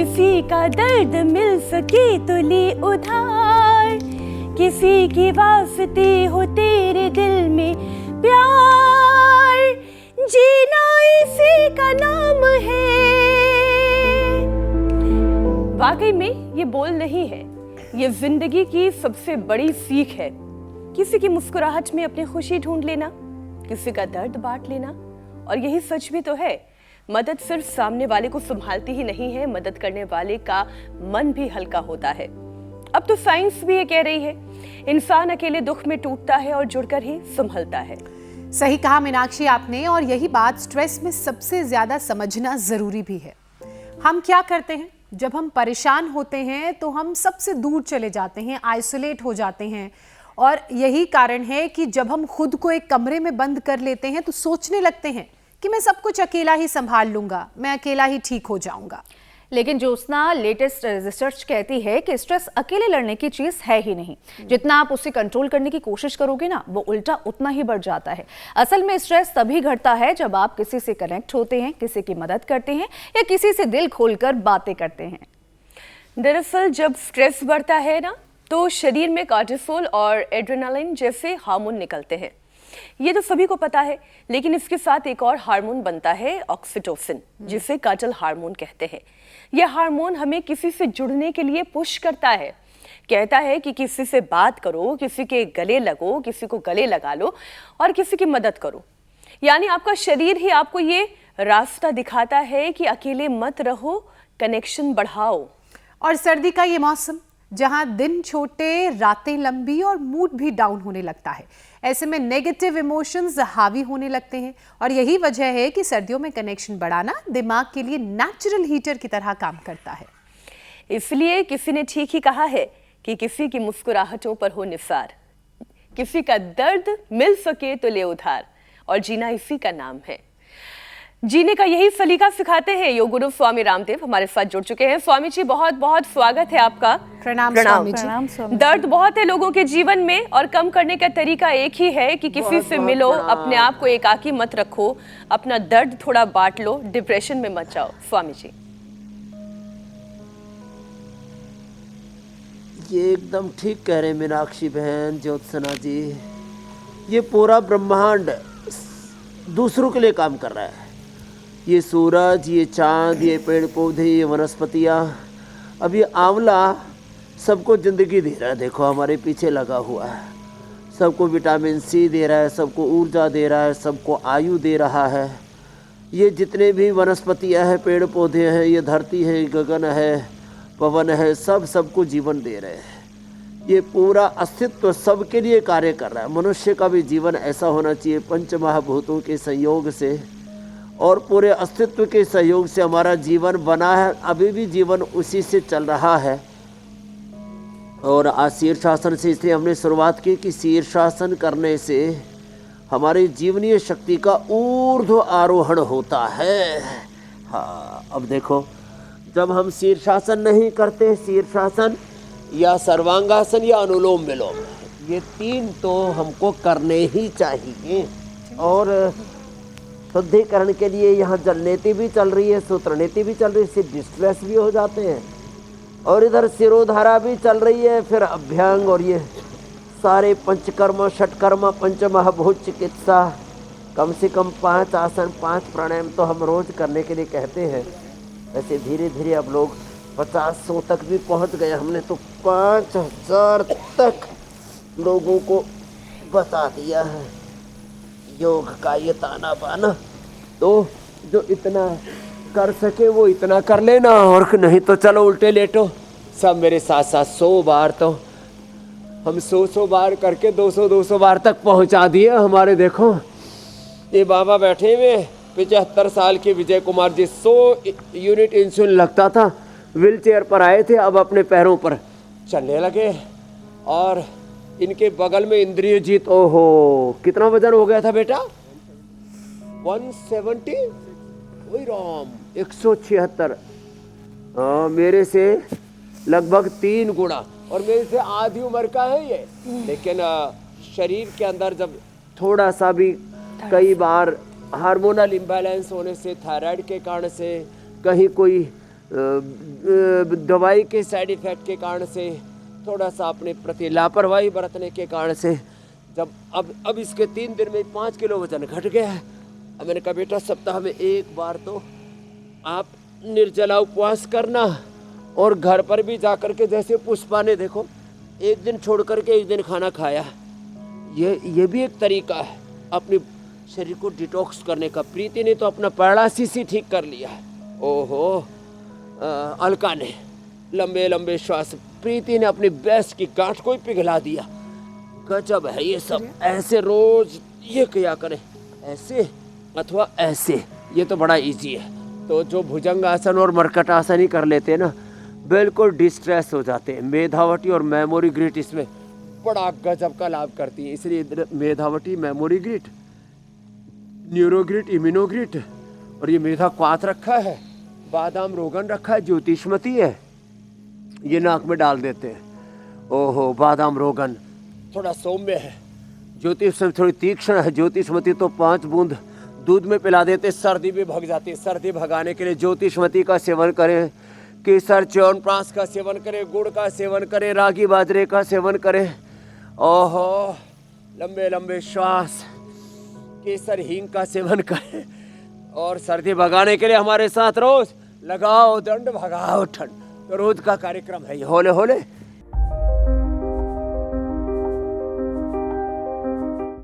किसी का दर्द मिल सके तो ले उधार, किसी की वास्ते हो तेरे दिल में प्यार, जीना इसी का नाम है। वाकई में ये बोल नहीं है, ये जिंदगी की सबसे बड़ी सीख है। किसी की मुस्कुराहट में अपनी खुशी ढूंढ लेना, किसी का दर्द बांट लेना। और यही सच भी तो है, मदद सिर्फ सामने वाले को संभालती ही नहीं है, मदद करने वाले का मन भी हल्का होता है। अब तो साइंस भी ये कह रही है, इंसान अकेले दुख में टूटता है और जुड़कर ही संभलता है। सही कहा मीनाक्षी आपने, और यही बात स्ट्रेस में सबसे ज्यादा समझना जरूरी भी है। हम क्या करते हैं जब हम परेशान होते हैं, तो हम सबसे दूर चले जाते हैं, आइसोलेट हो जाते हैं। और यही कारण है कि जब हम खुद को एक कमरे में बंद कर लेते हैं तो सोचने लगते हैं कि मैं सब कुछ अकेला ही संभाल लूंगा, मैं अकेला ही ठीक हो जाऊंगा। लेकिन ज्योत्सना, लेटेस्ट रिसर्च कहती है कि स्ट्रेस अकेले लड़ने की चीज है ही नहीं। जितना आप उसे कंट्रोल करने की कोशिश करोगे ना, वो उल्टा उतना ही बढ़ जाता है। असल में स्ट्रेस तभी घटता है जब आप किसी से कनेक्ट होते हैं, किसी की मदद करते हैं या किसी से दिल खोलकर बातें करते हैं। दरअसल जब स्ट्रेस बढ़ता है ना, तो शरीर में कॉर्टिसोल और एड्रेनालिन जैसे हार्मोन निकलते हैं। ये तो सभी को पता है, लेकिन इसके साथ एक और हार्मोन बनता है, ऑक्सीटोसिन, जिसे काजल हार्मोन कहते हैं। यह हार्मोन हमें किसी से जुड़ने के लिए पुश करता है, कहता है कि किसी से बात करो, किसी के गले लगो, किसी को गले लगा लो और किसी की मदद करो। यानी आपका शरीर ही आपको ये रास्ता दिखाता है कि अकेले मत रहो, कनेक्शन बढ़ाओ। और सर्दी का ये मौसम, जहां दिन छोटे, रातें लंबी और मूड भी डाउन होने लगता है, ऐसे में नेगेटिव इमोशंस हावी होने लगते हैं। और यही वजह है कि सर्दियों में कनेक्शन बढ़ाना दिमाग के लिए नेचुरल हीटर की तरह काम करता है। इसलिए किसी ने ठीक ही कहा है कि किसी की मुस्कुराहटों पर हो निसार, किसी का दर्द मिल सके तो ले उधार, और जीना इसी का नाम है। जीने का यही सलीका सिखाते हैं योग गुरु स्वामी रामदेव, हमारे साथ जुड़ चुके हैं। स्वामी जी, बहुत बहुत स्वागत है आपका। प्रणाम स्वामी जी। प्रणाम स्वामी। दर्द बहुत है लोगों के जीवन में, और कम करने का तरीका एक ही है कि किसी से मिलो, अपने आप को एकाकी मत रखो, अपना दर्द थोड़ा बांट लो, डिप्रेशन में मत जाओ। स्वामी जी, ये एकदम ठीक कह रहे मीनाक्षी बहन, ज्योत्सना जी। ये पूरा ब्रह्मांड दूसरों के लिए काम कर रहा है। ये सूरज, ये चांद, ये पेड़ पौधे, ये वनस्पतियाँ, अब ये आंवला सबको ज़िंदगी दे रहा है। देखो हमारे पीछे लगा हुआ है, सबको विटामिन सी दे रहा है, सबको ऊर्जा दे रहा है, सबको आयु दे रहा है। ये जितने भी वनस्पतियाँ हैं, पेड़ पौधे हैं, ये धरती है, गगन है, पवन है, सब सबको जीवन दे रहे हैं। ये पूरा अस्तित्व सबके लिए कार्य कर रहा है। मनुष्य का भी जीवन ऐसा होना चाहिए, पंच महाभूतों के संयोग से और पूरे अस्तित्व के सहयोग से हमारा जीवन बना है। अभी भी जीवन उसी से चल रहा है। और आज शीर्षासन से इसलिए हमने शुरुआत की कि शीर्षासन करने से हमारी जीवनीय शक्ति का ऊर्ध्व आरोहण होता है। हाँ, अब देखो, जब हम शीर्षासन नहीं करते, शीर्षासन या सर्वांगासन या अनुलोम विलोम, ये तीन तो हमको करने ही चाहिए। और शुद्धिकरण के लिए यहाँ जल नीति भी चल रही है, सूत्र नीति भी चल रही है, इससे डिस्ट्रेस भी हो जाते हैं। और इधर शिरोधारा भी चल रही है, फिर अभ्यंग, और ये सारे पंचकर्म, षटकर्म, पंच महाभूत चिकित्सा, कम से कम 5 आसन, 5 प्राणायाम तो हम रोज करने के लिए कहते हैं। ऐसे धीरे धीरे अब लोग 50-100 तक भी पहुँच गए। हमने तो 5000 तक लोगों को बता दिया है योग का ये ताना बाना। तो जो इतना कर सके वो इतना कर लेना, और नहीं तो चलो उल्टे लेटो। सब मेरे साथ साथ 100 बार, तो हम 100 बार करके 200 बार तक पहुंचा दिए हमारे। देखो ये बाबा बैठे हुए, 75 साल के विजय कुमार जी, 100 यूनिट इंसुलिन लगता था, व्हील चेयर पर आए थे, अब अपने पैरों पर चलने लगे। और इनके बगल में इंद्रियजीत, ओहो कितना वजन हो गया था बेटा, 170, वही राम 176। मेरे से लगभग 3 गुना, और मेरे से आधी उम्र का है ये। लेकिन शरीर के अंदर जब थोड़ा सा भी कई बार हार्मोनल इम्बैलेंस होने से, थायराइड के कारण से, कहीं कोई दवाई के साइड इफ़ेक्ट के कारण से, थोड़ा सा अपने प्रति लापरवाही बरतने के कारण से जब अब इसके 3 दिन में 5 किलो वजन घट गया है। अब मैंने कहा बेटा सप्ताह में एक बार तो आप निर्जला उपवास करना, और घर पर भी जाकर के, जैसे पुष्पा ने देखो एक दिन छोड़ करके एक दिन खाना खाया, ये भी एक तरीका है अपने शरीर को डिटॉक्स करने का। प्रीति ने तो अपना पैरालिसिस ही ठीक कर लिया। ओहो, अलका ने लंबे लंबे श्वास, प्रीति ने अपनी बेस्ट की गांठ को ही पिघला दिया। गजब है ये सब। ऐसे रोज ये किया करें, ऐसे अथवा ऐसे, ये तो बड़ा इजी है। तो जो भुजंग आसन और मरकट आसन ही कर लेते हैं ना, बिल्कुल डिस्ट्रेस हो जाते हैं। मेधावटी और मेमोरी ग्रिट इसमें बड़ा गजब का लाभ करती है। इसलिए मेधावटी, मेमोरी ग्रिट, न्यूरोग्रिट, इम्यूनोग्रिट, और ये मेधा क्वाथ रखा है, बादाम रोगन रखा है, ज्योतिषमती है, ये नाक में डाल देते हैं। ओहो, बादाम रोगन थोड़ा सौम्य है, ज्योतिषमती थोड़ी तीक्ष्ण है। ज्योतिषमती तो 5 बूंद दूध में पिला देते, सर्दी भी भग जाती है। सर्दी भगाने के लिए ज्योतिषमती का सेवन करें, केसर च्यवनप्राश का सेवन करें, गुड़ का सेवन करें, रागी बाजरे का सेवन करें। ओहो, लंबे लंबे श्वास, केसर हींग का सेवन करें, और सर्दी भगाने के लिए हमारे साथ रोज लगाओ दंड भगाओ ठंड। तो रोज का कार्यक्रम है ये। होले होले